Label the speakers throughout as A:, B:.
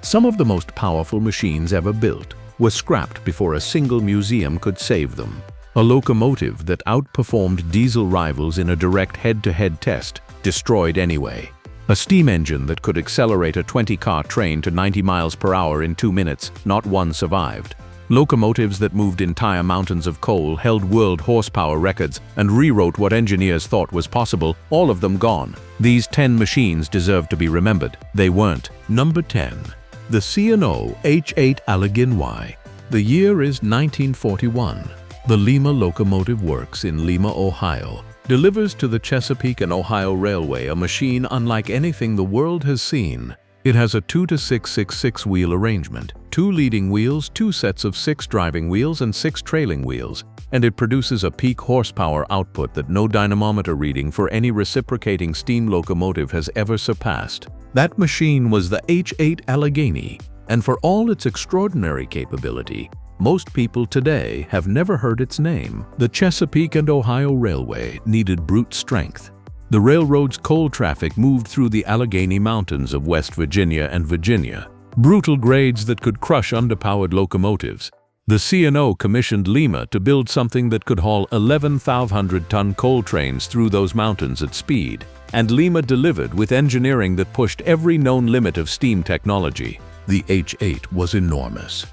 A: Some of the most powerful machines ever built were scrapped before a single museum could save them. A locomotive that outperformed diesel rivals in a direct head-to-head test, destroyed anyway. A steam engine that could accelerate a 20-car train to 90 miles per hour in 2 minutes, not one survived. Locomotives that moved entire mountains of coal, held world horsepower records, and rewrote what engineers thought was possible, all of them gone. These 10 machines deserve to be remembered. They weren't. Number 10. The C&O H-8 Allegheny. The year is 1941. The Lima Locomotive Works in Lima, Ohio, delivers to the Chesapeake and Ohio Railway a machine unlike anything the world has seen. It has a 2-to-6-6-6 wheel arrangement, 2 leading wheels, 2 sets of 6 driving wheels and 6 trailing wheels, and it produces a peak horsepower output that no dynamometer reading for any reciprocating steam locomotive has ever surpassed. That machine was the H-8 Allegheny, and for all its extraordinary capability, most people today have never heard its name. The Chesapeake and Ohio Railway needed brute strength. The railroad's coal traffic moved through the Allegheny Mountains of West Virginia and Virginia, brutal grades that could crush underpowered locomotives. The C&O commissioned Lima to build something that could haul 11,500-ton coal trains through those mountains at speed, and Lima delivered with engineering that pushed every known limit of steam technology. The H-8 was enormous.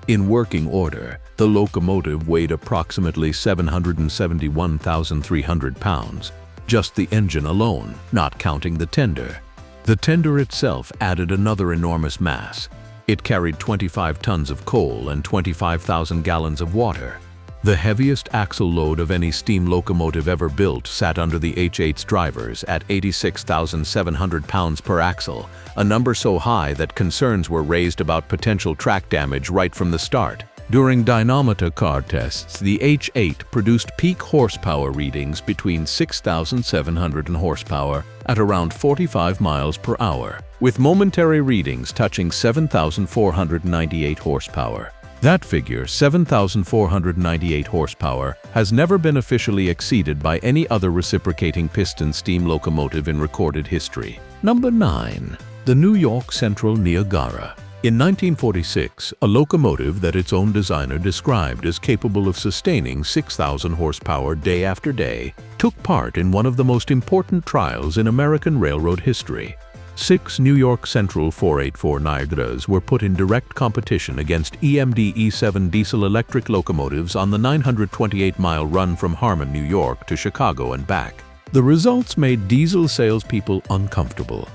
A: In working order, the locomotive weighed approximately 771,300 pounds. Just the engine alone, not counting the tender. The tender itself added another enormous mass. It carried 25 tons of coal and 25,000 gallons of water. The heaviest axle load of any steam locomotive ever built sat under the H-8's drivers at 86,700 pounds per axle, a number so high that concerns were raised about potential track damage right from the start. During dynamometer car tests, the H-8 produced peak horsepower readings between 6,700 horsepower at around 45 miles per hour, with momentary readings touching 7,498 horsepower. That figure, 7,498 horsepower, has never been officially exceeded by any other reciprocating piston steam locomotive in recorded history. Number 9. The New York Central Niagara. In 1946, a locomotive that its own designer described as capable of sustaining 6,000 horsepower day after day took part in one of the most important trials in American railroad history. 6 New York Central 484 Niagaras were put in direct competition against EMD E8 diesel-electric locomotives on the 928-mile run from Harmon, New York to Chicago and back. The results made diesel salespeople uncomfortable.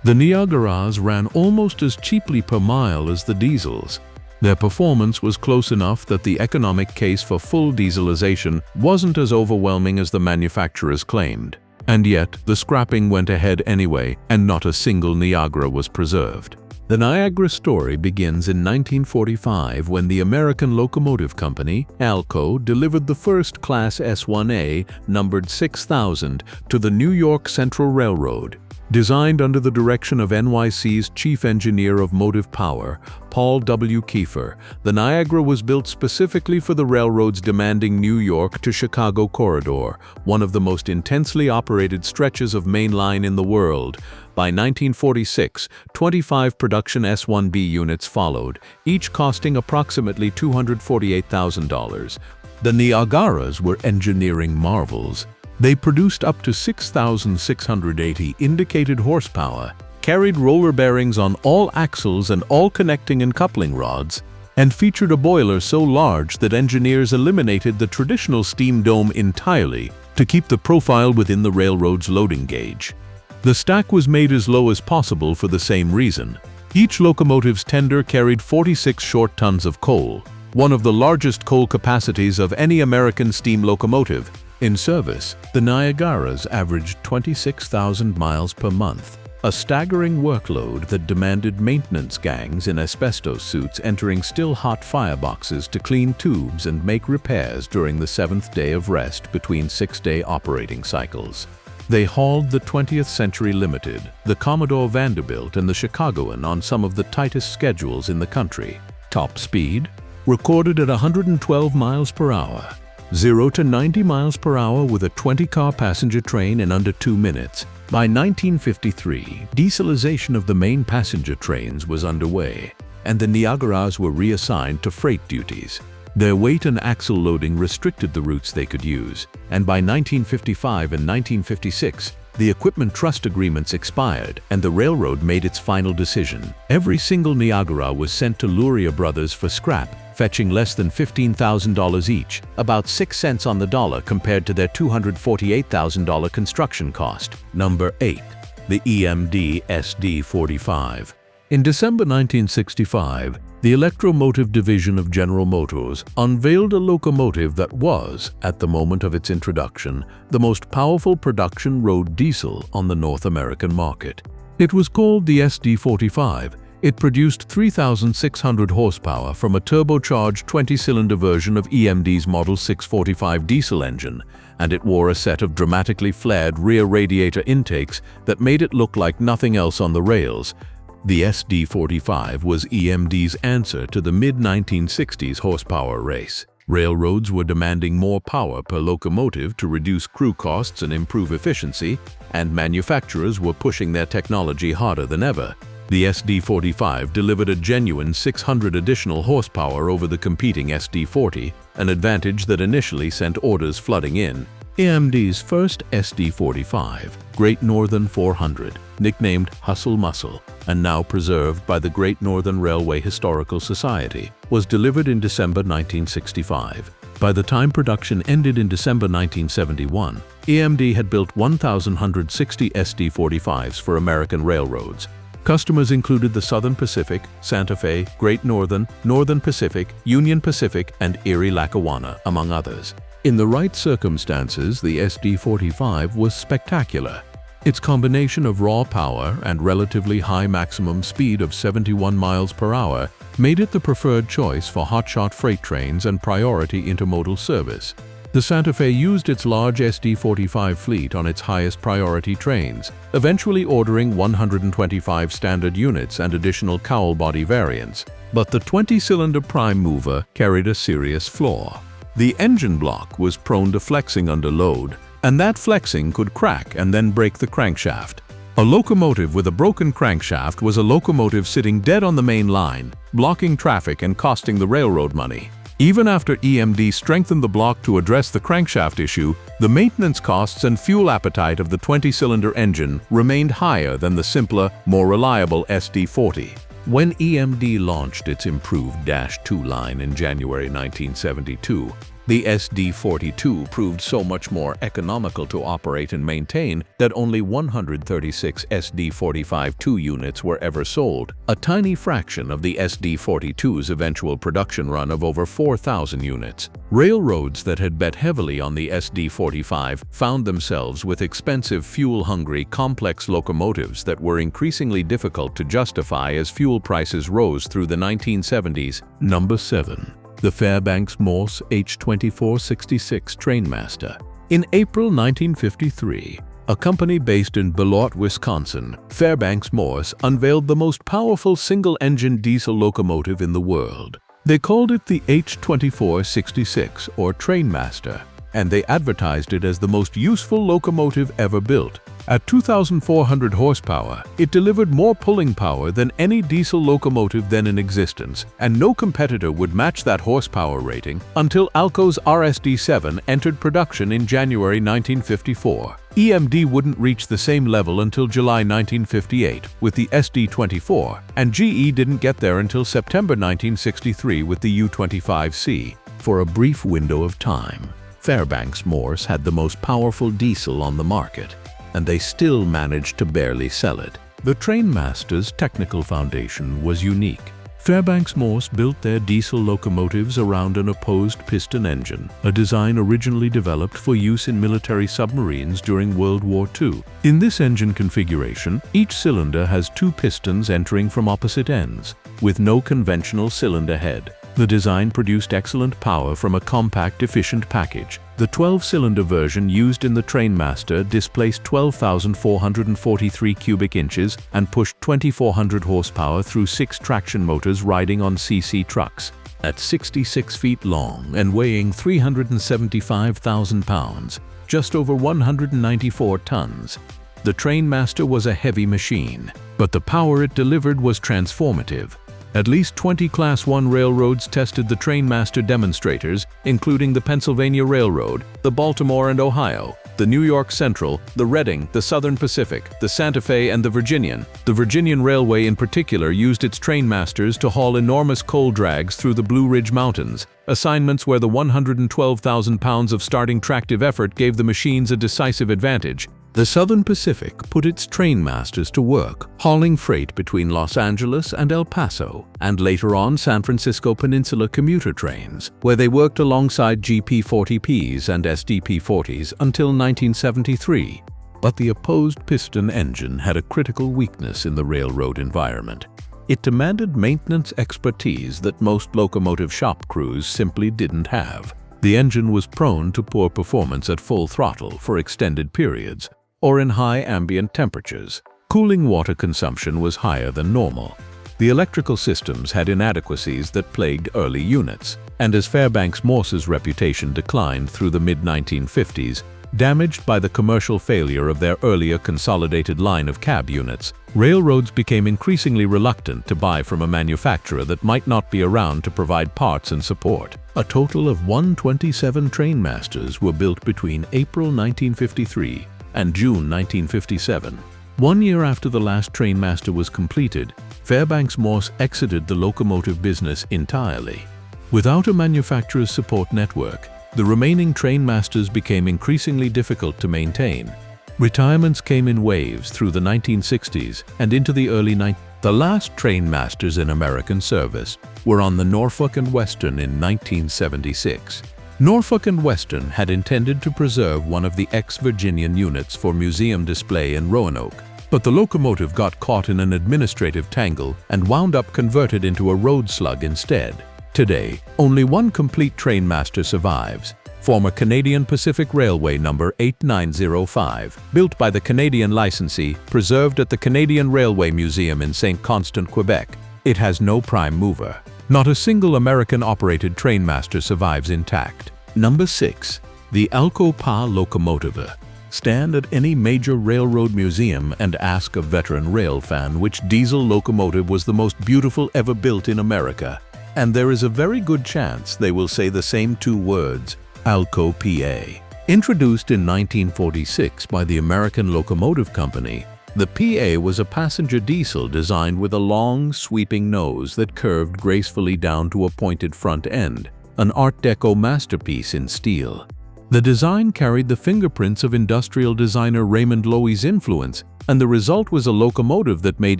A: The Niagaras ran almost as cheaply per mile as the diesels. Their performance was close enough that the economic case for full dieselization wasn't as overwhelming as the manufacturers claimed. And yet, the scrapping went ahead anyway, and not a single Niagara was preserved. The Niagara story begins in 1945 when the American Locomotive Company, Alco, delivered the first Class S1A, numbered 6000, to the New York Central Railroad. Designed under the direction of NYC's Chief Engineer of Motive Power, Paul W. Kiefer, the Niagara was built specifically for the railroad's demanding New York to Chicago corridor, one of the most intensely operated stretches of main line in the world. By 1946, 25 production S1B units followed, each costing approximately $248,000. The Niagaras were engineering marvels. They produced up to 6,680 indicated horsepower, carried roller bearings on all axles and all connecting and coupling rods, and featured a boiler so large that engineers eliminated the traditional steam dome entirely to keep the profile within the railroad's loading gauge. The stack was made as low as possible for the same reason. Each locomotive's tender carried 46 short tons of coal, one of the largest coal capacities of any American steam locomotive. In service, the Niagaras averaged 26,000 miles per month, a staggering workload that demanded maintenance gangs in asbestos suits entering still-hot fireboxes to clean tubes and make repairs during the 7th day of rest between 6-day operating cycles. They hauled the 20th Century Limited, the Commodore Vanderbilt, and the Chicagoan on some of the tightest schedules in the country. Top speed, recorded at 112 miles per hour. 0 to 90 miles per hour with a 20-car passenger train in under 2 minutes. By 1953, dieselization of the main passenger trains was underway, and the Niagaras were reassigned to freight duties. Their weight and axle loading restricted the routes they could use, and by 1955 and 1956, the equipment trust agreements expired and the railroad made its final decision. Every single Niagara was sent to Luria Brothers for scrap, fetching less than $15,000 each, about 6 cents on the dollar compared to their $248,000 construction cost. Number 8. The EMD SD45. In December 1965, the Electromotive division of General Motors unveiled a locomotive that was, at the moment of its introduction, the most powerful production road diesel on the North American market. It was called the SD45. It produced 3,600 horsepower from a turbocharged 20-cylinder version of EMD's Model 645 diesel engine, and it wore a set of dramatically flared rear radiator intakes that made it look like nothing else on the rails. The SD45 was EMD's answer to the mid-1960s horsepower race. Railroads were demanding more power per locomotive to reduce crew costs and improve efficiency, and manufacturers were pushing their technology harder than ever. The SD45 delivered a genuine 600 additional horsepower over the competing SD40, an advantage that initially sent orders flooding in. EMD's first SD45, Great Northern 400, nicknamed Hustle Muscle, and now preserved by the Great Northern Railway Historical Society, was delivered in December 1965. By the time production ended in December 1971, EMD had built 1,160 SD45s for American railroads. Customers included the Southern Pacific, Santa Fe, Great Northern, Northern Pacific, Union Pacific, and Erie-Lackawanna, among others. In the right circumstances, the SD45 was spectacular. Its combination of raw power and relatively high maximum speed of 71 miles per hour made it the preferred choice for hotshot freight trains and priority intermodal service. The Santa Fe used its large SD45 fleet on its highest priority trains, eventually ordering 125 standard units and additional cowl body variants. But the 20-cylinder prime mover carried a serious flaw. The engine block was prone to flexing under load, and that flexing could crack and then break the crankshaft. A locomotive with a broken crankshaft was a locomotive sitting dead on the main line, blocking traffic and costing the railroad money. Even after EMD strengthened the block to address the crankshaft issue, the maintenance costs and fuel appetite of the 20-cylinder engine remained higher than the simpler, more reliable SD40. When EMD launched its improved Dash 2 line in January 1972, the SD42 proved so much more economical to operate and maintain that only 136 SD45-2 units were ever sold, a tiny fraction of the SD42's eventual production run of over 4,000 units. Railroads that had bet heavily on the SD45 found themselves with expensive, fuel-hungry, complex locomotives that were increasingly difficult to justify as fuel prices rose through the 1970s. Number 7. The Fairbanks-Morse H-24-66 Train Master. In April 1953, a company based in Beloit, Wisconsin, Fairbanks-Morse, unveiled the most powerful single-engine diesel locomotive in the world. They called it the H-24-66 or Train Master, and they advertised it as the most useful locomotive ever built. At 2,400 horsepower, it delivered more pulling power than any diesel locomotive then in existence, and no competitor would match that horsepower rating until Alco's RSD-7 entered production in January 1954. EMD wouldn't reach the same level until July 1958 with the SD-24, and GE didn't get there until September 1963 with the U-25C. For a brief window of time, Fairbanks-Morse had the most powerful diesel on the market, and they still managed to barely sell it. The Train Master's technical foundation was unique. Fairbanks-Morse built their diesel locomotives around an opposed piston engine, a design originally developed for use in military submarines during World War II. In this engine configuration, each cylinder has 2 pistons entering from opposite ends, with no conventional cylinder head. The design produced excellent power from a compact, efficient package. The 12-cylinder version used in the Train Master displaced 12,443 cubic inches and pushed 2,400 horsepower through 6 traction motors riding on CC trucks. At 66 feet long and weighing 375,000 pounds, just over 194 tons, The Train Master was a heavy machine, but the power it delivered was transformative. At least 20 Class I railroads tested the Train Master demonstrators, including the Pennsylvania Railroad, the Baltimore and Ohio, the New York Central, the Reading, the Southern Pacific, the Santa Fe, and the Virginian. The Virginian Railway in particular used its train masters to haul enormous coal drags through the Blue Ridge Mountains, assignments where the 112,000 pounds of starting tractive effort gave the machines a decisive advantage. The Southern Pacific put its train masters to work, hauling freight between Los Angeles and El Paso, and later on San Francisco Peninsula commuter trains, where they worked alongside GP40Ps and SDP40s until 1973. But the opposed piston engine had a critical weakness in the railroad environment. It demanded maintenance expertise that most locomotive shop crews simply didn't have. The engine was prone to poor performance at full throttle for extended periods, or in high ambient temperatures. Cooling water consumption was higher than normal. The electrical systems had inadequacies that plagued early units, and as Fairbanks-Morse's reputation declined through the mid-1950s, damaged by the commercial failure of their earlier consolidated line of cab units, railroads became increasingly reluctant to buy from a manufacturer that might not be around to provide parts and support. A total of 127 train masters were built between April 1953 and June 1957. 1 year after the last train master was completed, Fairbanks-Morse exited the locomotive business entirely. Without a manufacturer's support network, the remaining train masters became increasingly difficult to maintain. Retirements came in waves through the 1960s and into the early 90s. The last train masters in American service were on the Norfolk and Western in 1976. Norfolk and Western had intended to preserve one of the ex-Virginian units for museum display in Roanoke, but the locomotive got caught in an administrative tangle and wound up converted into a road slug instead. Today, only one complete train master survives, former Canadian Pacific Railway number 8905, built by the Canadian licensee, preserved at the Canadian Railway Museum in St. Constant, Quebec. It has no prime mover. Not a single American-operated train master survives intact. Number 6. The Alco PA Locomotive. Stand at any major railroad museum and ask a veteran rail fan which diesel locomotive was the most beautiful ever built in America, and there is a very good chance they will say the same two words, Alco PA. Introduced in 1946 by the American Locomotive Company, the PA was a passenger diesel designed with a long, sweeping nose that curved gracefully down to a pointed front end, an Art Deco masterpiece in steel. The design carried the fingerprints of industrial designer Raymond Loewy's influence, and the result was a locomotive that made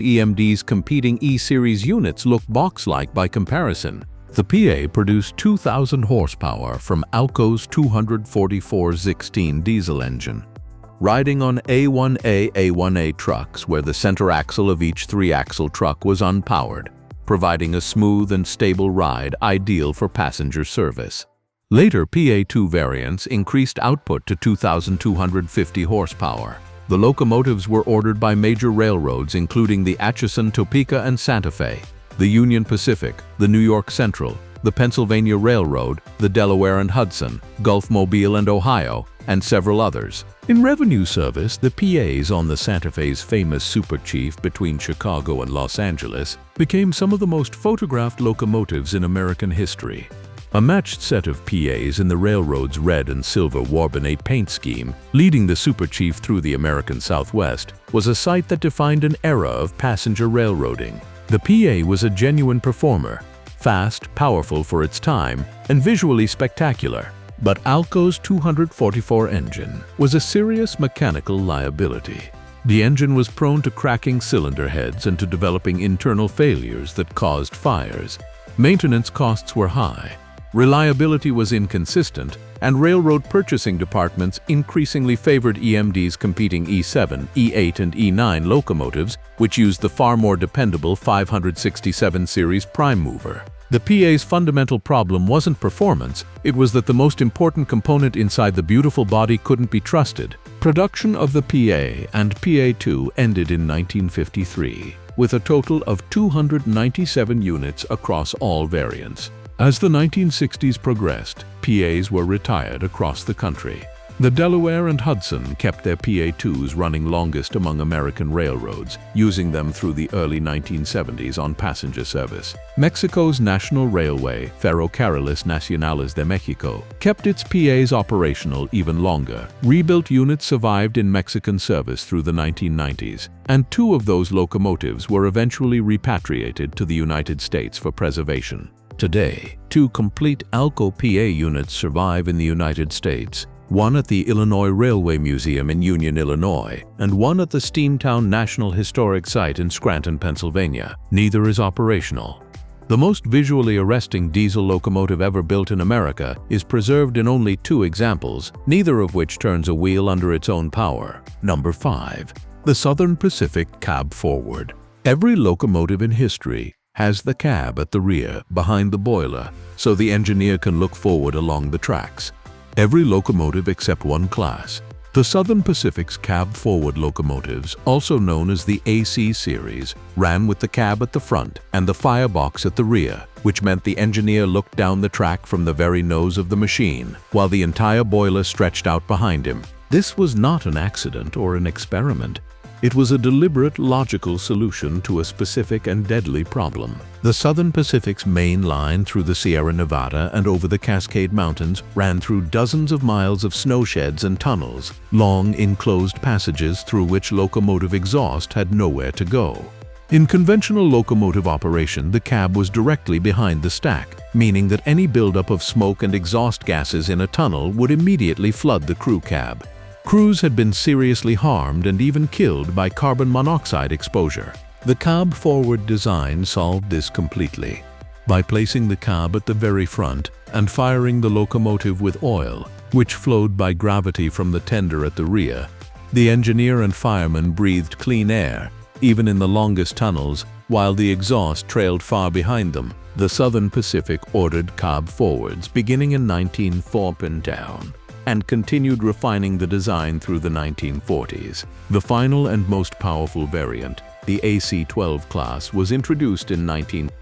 A: EMD's competing E-Series units look box-like by comparison. The PA produced 2,000 horsepower from Alco's 244-16 diesel engine. Riding on A1A trucks where the center axle of each three-axle truck was unpowered, providing a smooth and stable ride ideal for passenger service. Later PA2 variants increased output to 2,250 horsepower. The locomotives were ordered by major railroads including the Atchison, Topeka, and Santa Fe, the Union Pacific, the New York Central, the Pennsylvania Railroad, the Delaware and Hudson, Gulf Mobile and Ohio, and several others. In revenue service, the PAs on the Santa Fe's famous Super Chief between Chicago and Los Angeles became some of the most photographed locomotives in American history. A matched set of PAs in the railroad's red and silver Warbonate paint scheme, leading the Super Chief through the American Southwest, was a sight that defined an era of passenger railroading. The PA was a genuine performer, fast, powerful for its time, and visually spectacular. But Alco's 244 engine was a serious mechanical liability. The engine was prone to cracking cylinder heads and to developing internal failures that caused fires. Maintenance costs were high. Reliability was inconsistent, and railroad purchasing departments increasingly favored EMD's competing E7, E8, and E9 locomotives, which used the far more dependable 567 series prime mover. The PA's fundamental problem wasn't performance, it was that the most important component inside the beautiful body couldn't be trusted. Production of the PA and PA2 ended in 1953, with a total of 297 units across all variants. As the 1960s progressed, PAs were retired across the country. The Delaware and Hudson kept their PA2s running longest among American railroads, using them through the early 1970s on passenger service. Mexico's national railway, Ferrocarriles Nacionales de Mexico, kept its PAs operational even longer. Rebuilt units survived in Mexican service through the 1990s, and 2 of those locomotives were eventually repatriated to the United States for preservation. Today, 2 complete Alco PA units survive in the United States. One at the Illinois Railway Museum in Union, Illinois, and one at the Steamtown National Historic Site in Scranton, Pennsylvania. Neither is operational. The most visually arresting diesel locomotive ever built in America is preserved in only 2 examples, neither of which turns a wheel under its own power. Number 5. The Southern Pacific Cab Forward. Every locomotive in history has the cab at the rear, behind the boiler, so the engineer can look forward along the tracks. Every locomotive except one class, the Southern Pacific's cab-forward locomotives, also known as the AC series, ran with the cab at the front and the firebox at the rear, which meant the engineer looked down the track from the very nose of the machine, while the entire boiler stretched out behind him. This was not an accident or an experiment. It was a deliberate, logical solution to a specific and deadly problem. The Southern Pacific's main line through the Sierra Nevada and over the Cascade Mountains ran through dozens of miles of snowsheds and tunnels, long enclosed passages through which locomotive exhaust had nowhere to go. In conventional locomotive operation, the cab was directly behind the stack, meaning that any buildup of smoke and exhaust gases in a tunnel would immediately flood the crew cab. Crews had been seriously harmed and even killed by carbon monoxide exposure. The cab-forward design solved this completely. By placing the cab at the very front and firing the locomotive with oil, which flowed by gravity from the tender at the rear, the engineer and fireman breathed clean air, even in the longest tunnels, while the exhaust trailed far behind them. The Southern Pacific ordered cab-forwards beginning in 1940 and continued refining the design through the 1940s. The final and most powerful variant, the AC-12 class, was introduced in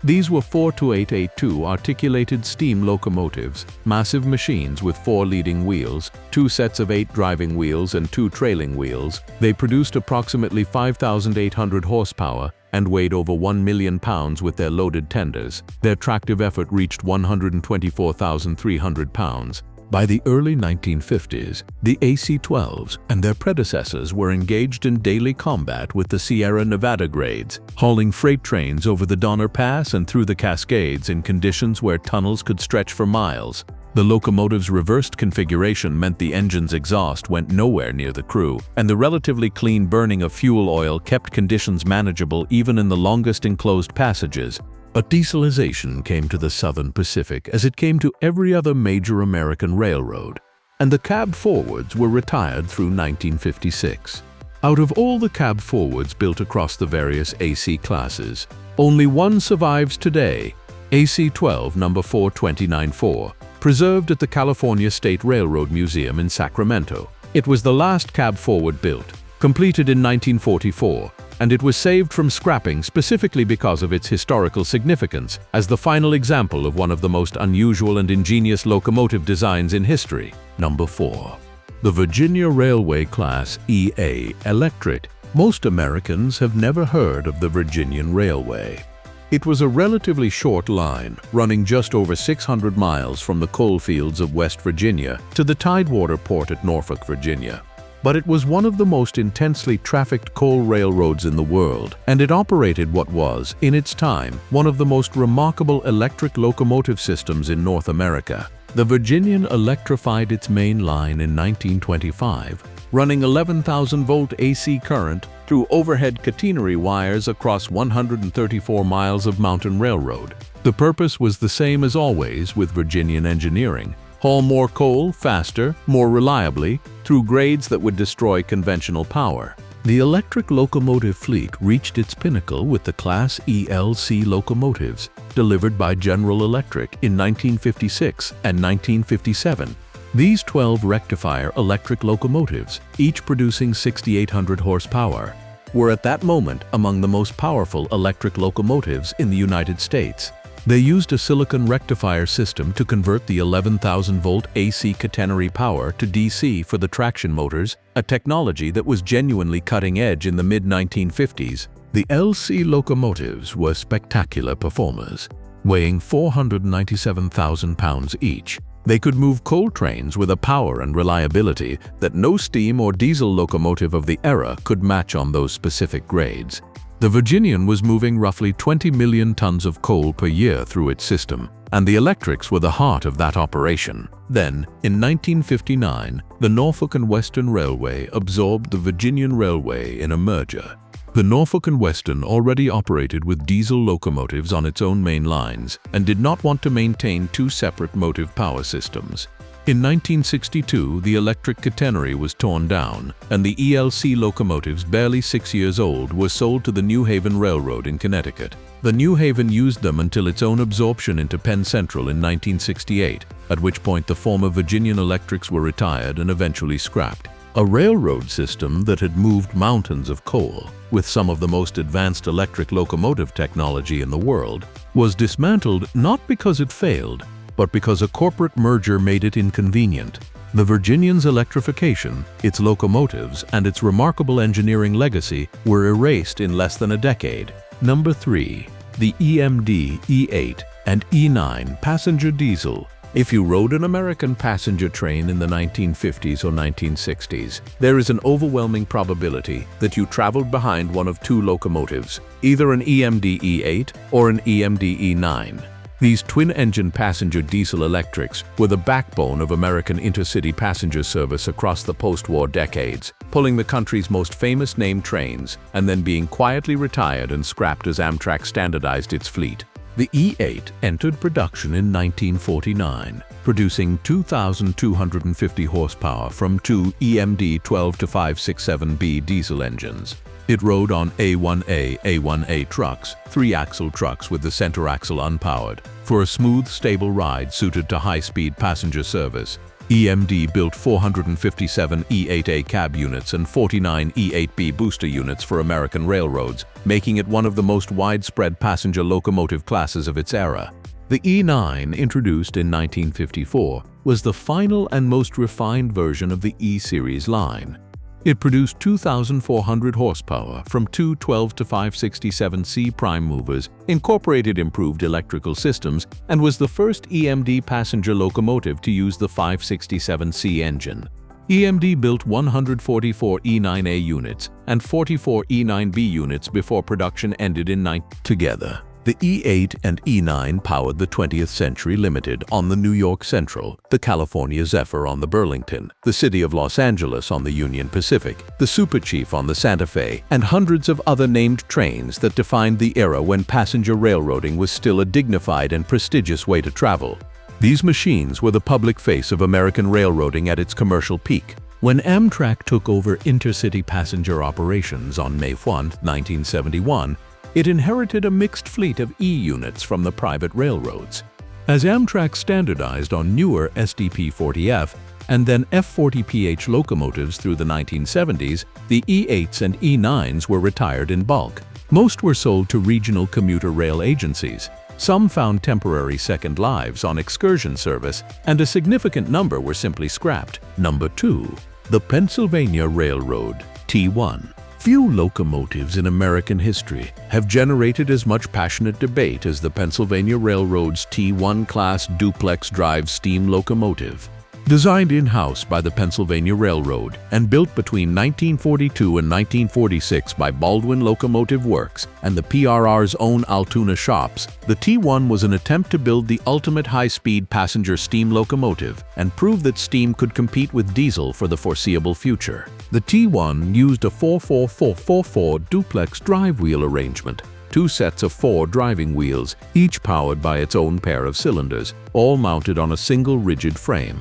A: These were 4-882 articulated steam locomotives, massive machines with 4 leading wheels, 2 sets of 8 driving wheels and 2 trailing wheels. They produced approximately 5,800 horsepower and weighed over 1 million pounds with their loaded tenders. Their tractive effort reached 124,300 pounds. By the early 1950s, the AC-12s and their predecessors were engaged in daily combat with the Sierra Nevada grades, hauling freight trains over the Donner Pass and through the Cascades in conditions where tunnels could stretch for miles. The locomotive's reversed configuration meant the engine's exhaust went nowhere near the crew, and the relatively clean burning of fuel oil kept conditions manageable even in the longest enclosed passages. But dieselization came to the Southern Pacific as it came to every other major American railroad, and the cab-forwards were retired through 1956. Out of all the cab-forwards built across the various AC classes, only one survives today, AC-12 number 4294, preserved at the California State Railroad Museum in Sacramento. It was the last cab-forward built, completed in 1944, and it was saved from scrapping specifically because of its historical significance as the final example of one of the most unusual and ingenious locomotive designs in history. Number 4. The Virginia Railway Class EA Electric. Most Americans have never heard of the Virginian Railway. It was a relatively short line, running just over 600 miles from the coal fields of West Virginia to the Tidewater port at Norfolk, Virginia. But it was one of the most intensely trafficked coal railroads in the world, and it operated what was, in its time, one of the most remarkable electric locomotive systems in North America. The Virginian electrified its main line in 1925, running 11,000-volt AC current through overhead catenary wires across 134 miles of mountain railroad. The purpose was the same as always with Virginian engineering: haul more coal faster, more reliably, through grades that would destroy conventional power. The electric locomotive fleet reached its pinnacle with the Class ELC locomotives, delivered by General Electric in 1956 and 1957. These 12 rectifier electric locomotives, each producing 6,800 horsepower, were at that moment among the most powerful electric locomotives in the United States. They used a silicon rectifier system to convert the 11,000-volt AC catenary power to DC for the traction motors, a technology that was genuinely cutting-edge in the mid-1950s. The LC locomotives were spectacular performers, weighing 497,000 pounds each. They could move coal trains with a power and reliability that no steam or diesel locomotive of the era could match on those specific grades. The Virginian was moving roughly 20 million tons of coal per year through its system, and the electrics were the heart of that operation. Then, in 1959, the Norfolk and Western Railway absorbed the Virginian Railway in a merger. The Norfolk and Western already operated with diesel locomotives on its own main lines and did not want to maintain two separate motive power systems. In 1962, the electric catenary was torn down, and the ELC locomotives, barely 6 years old, were sold to the New Haven Railroad in Connecticut. The New Haven used them until its own absorption into Penn Central in 1968, at which point the former Virginian electrics were retired and eventually scrapped. A railroad system that had moved mountains of coal, with some of the most advanced electric locomotive technology in the world, was dismantled not because it failed, but because a corporate merger made it inconvenient. The Virginian's electrification, its locomotives, and its remarkable engineering legacy were erased in less than a decade. Number 3. The EMD E8 and E9 passenger diesel. If you rode an American passenger train in the 1950s or 1960s, there is an overwhelming probability that you traveled behind one of two locomotives, either an EMD E8 or an EMD E9. These twin-engine passenger diesel electrics were the backbone of American intercity passenger service across the post-war decades, pulling the country's most famous named trains and then being quietly retired and scrapped as Amtrak standardized its fleet. The E8 entered production in 1949, producing 2,250 horsepower from two EMD 12-567B diesel engines. It rode on A1A trucks, three-axle trucks with the center axle unpowered, for a smooth, stable ride suited to high-speed passenger service. EMD built 457 E8A cab units and 49 E8B booster units for American railroads, making it one of the most widespread passenger locomotive classes of its era. The E9, introduced in 1954, was the final and most refined version of the E-Series line. It produced 2,400 horsepower from two 12-567C prime movers, incorporated improved electrical systems, and was the first EMD passenger locomotive to use the 567C engine. EMD built 144 E9A units and 44 E9B units before production ended in 19. Together, the E8 and E9 powered the 20th Century Limited on the New York Central, the California Zephyr on the Burlington, the City of Los Angeles on the Union Pacific, the Super Chief on the Santa Fe, and hundreds of other named trains that defined the era when passenger railroading was still a dignified and prestigious way to travel. These machines were the public face of American railroading at its commercial peak. When Amtrak took over intercity passenger operations on May 1, 1971, it inherited a mixed fleet of E-units from the private railroads. As Amtrak standardized on newer SDP-40F and then F-40PH locomotives through the 1970s, the E8s and E9s were retired in bulk. Most were sold to regional commuter rail agencies. Some found temporary second lives on excursion service, and a significant number were simply scrapped. Number 2. The Pennsylvania Railroad T1. Few locomotives in American history have generated as much passionate debate as the Pennsylvania Railroad's T1 class duplex drive steam locomotive. Designed in-house by the Pennsylvania Railroad and built between 1942 and 1946 by Baldwin Locomotive Works and the PRR's own Altoona shops, the T1 was an attempt to build the ultimate high-speed passenger steam locomotive and prove that steam could compete with diesel for the foreseeable future. The T1 used a 4-4-4-4-4 duplex drive wheel arrangement, two sets of 4 driving wheels, each powered by its own pair of cylinders, all mounted on a single rigid frame.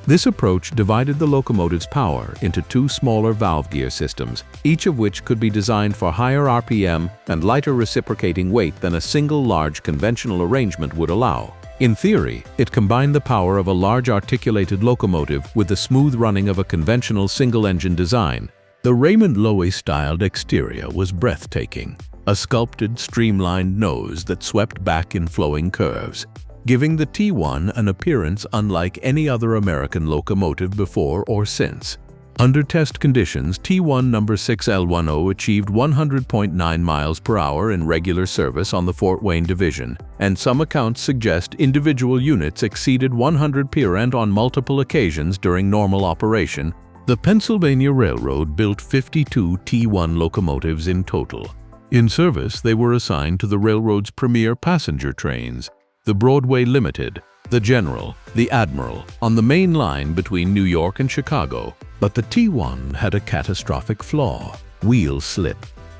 A: This approach divided the locomotive's power into 2 smaller valve gear systems, each of which could be designed for higher RPM and lighter reciprocating weight than a single large conventional arrangement would allow. In theory, it combined the power of a large articulated locomotive with the smooth running of a conventional single-engine design. The Raymond Loewy-styled exterior was breathtaking. a sculpted, streamlined nose that swept back in flowing curves, giving the T1 an appearance unlike any other American locomotive before or since. Under test conditions, T1 number 6L10 achieved 100.9 miles per hour in regular service on the Fort Wayne division, and some accounts suggest individual units exceeded 100 PRent on multiple occasions during normal operation. The Pennsylvania Railroad built 52 T1 locomotives in total. In service, they were assigned to the railroad's premier passenger trains, the Broadway Limited, the General, the Admiral, on the main line between New York and Chicago. But the T1 had a catastrophic flaw: wheel slip.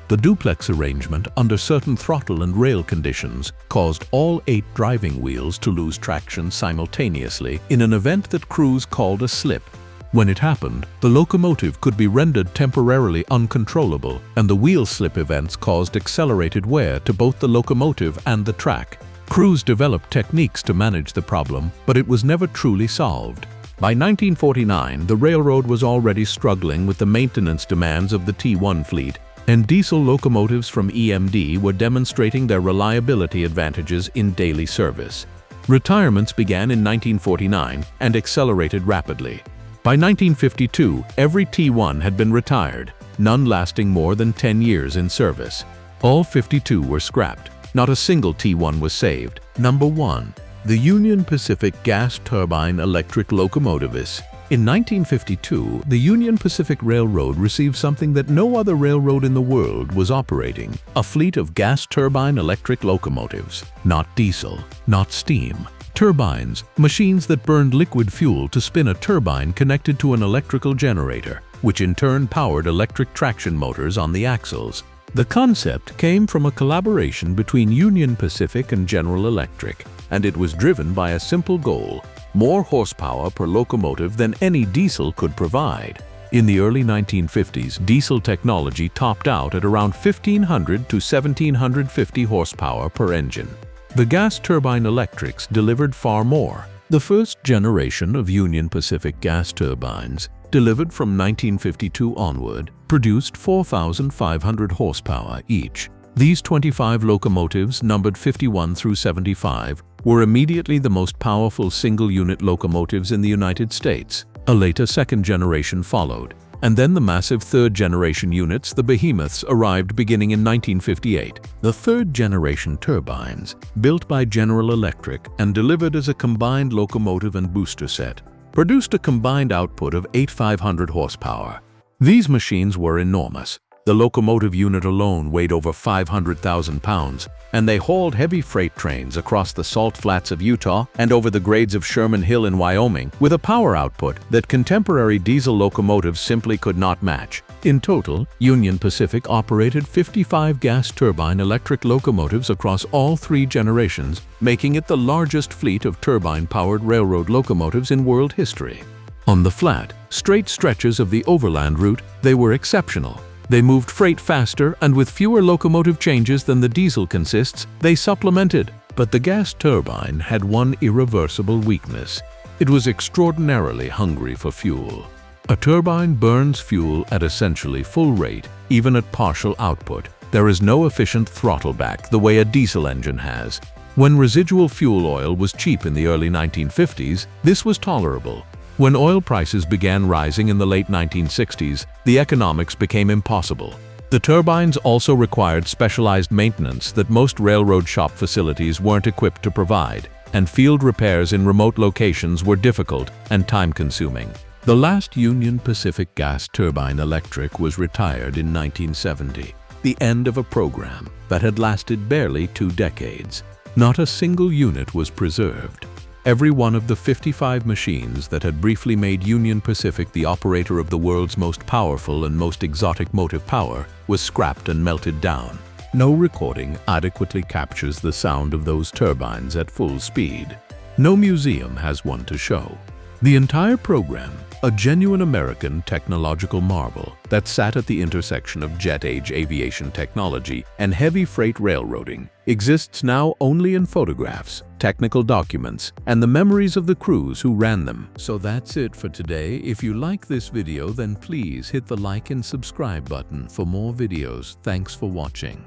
A: The duplex arrangement under certain throttle and rail conditions caused all 8 driving wheels to lose traction simultaneously in an event that crews called a slip. When it happened, the locomotive could be rendered temporarily uncontrollable, and the wheel slip events caused accelerated wear to both the locomotive and the track. Crews developed techniques to manage the problem, but it was never truly solved. By 1949, the railroad was already struggling with the maintenance demands of the T1 fleet, and diesel locomotives from EMD were demonstrating their reliability advantages in daily service. Retirements began in 1949 and accelerated rapidly. By 1952, every T1 had been retired, none lasting more than 10 years in service. All 52 were scrapped. Not a single T1 was saved. Number 1. The Union Pacific Gas Turbine-Electric Locomotives. In 1952, the Union Pacific Railroad received something that no other railroad in the world was operating: a fleet of gas turbine-electric locomotives. Not diesel, not steam. Turbines, machines that burned liquid fuel to spin a turbine connected to an electrical generator, which in turn powered electric traction motors on the axles. The concept came from a collaboration between Union Pacific and General Electric, and it was driven by a simple goal: more horsepower per locomotive than any diesel could provide. In the early 1950s, diesel technology topped out at around 1,500 to 1,750 horsepower per engine. The gas turbine electrics delivered far more. The first generation of Union Pacific gas turbines, delivered from 1952 onward, produced 4,500 horsepower each. These 25 locomotives, numbered 51 through 75, were immediately the most powerful single-unit locomotives in the United States. A later second generation followed, and then the massive third-generation units, the behemoths, arrived beginning in 1958. The third-generation turbines, built by General Electric and delivered as a combined locomotive and booster set, produced a combined output of 8,500 horsepower. These machines were enormous. The locomotive unit alone weighed over 500,000 pounds, and they hauled heavy freight trains across the salt flats of Utah and over the grades of Sherman Hill in Wyoming with a power output that contemporary diesel locomotives simply could not match. In total, Union Pacific operated 55 gas turbine electric locomotives across all 3 generations, making it the largest fleet of turbine-powered railroad locomotives in world history. On the flat, straight stretches of the overland route, they were exceptional. They moved freight faster, and with fewer locomotive changes than the diesel consists, they supplemented. But the gas turbine had one irreversible weakness: it was extraordinarily hungry for fuel. A turbine burns fuel at essentially full rate, even at partial output. There is no efficient throttle back the way a diesel engine has. When residual fuel oil was cheap in the early 1950s, this was tolerable. When oil prices began rising in the late 1960s, the economics became impossible. The turbines also required specialized maintenance that most railroad shop facilities weren't equipped to provide, and field repairs in remote locations were difficult and time-consuming. The last Union Pacific gas turbine electric was retired in 1970, the end of a program that had lasted barely 2 decades. Not a single unit was preserved. Every one of the 55 machines that had briefly made Union Pacific the operator of the world's most powerful and most exotic motive power was scrapped and melted down. No recording adequately captures the sound of those turbines at full speed. No museum has one to show. The entire program, a genuine American technological marvel that sat at the intersection of jet-age aviation technology and heavy freight railroading, exists now only in photographs, technical documents, and the memories of the crews who ran them. So that's it for today. If you like this video, then please hit the like and subscribe button for more videos. Thanks for watching.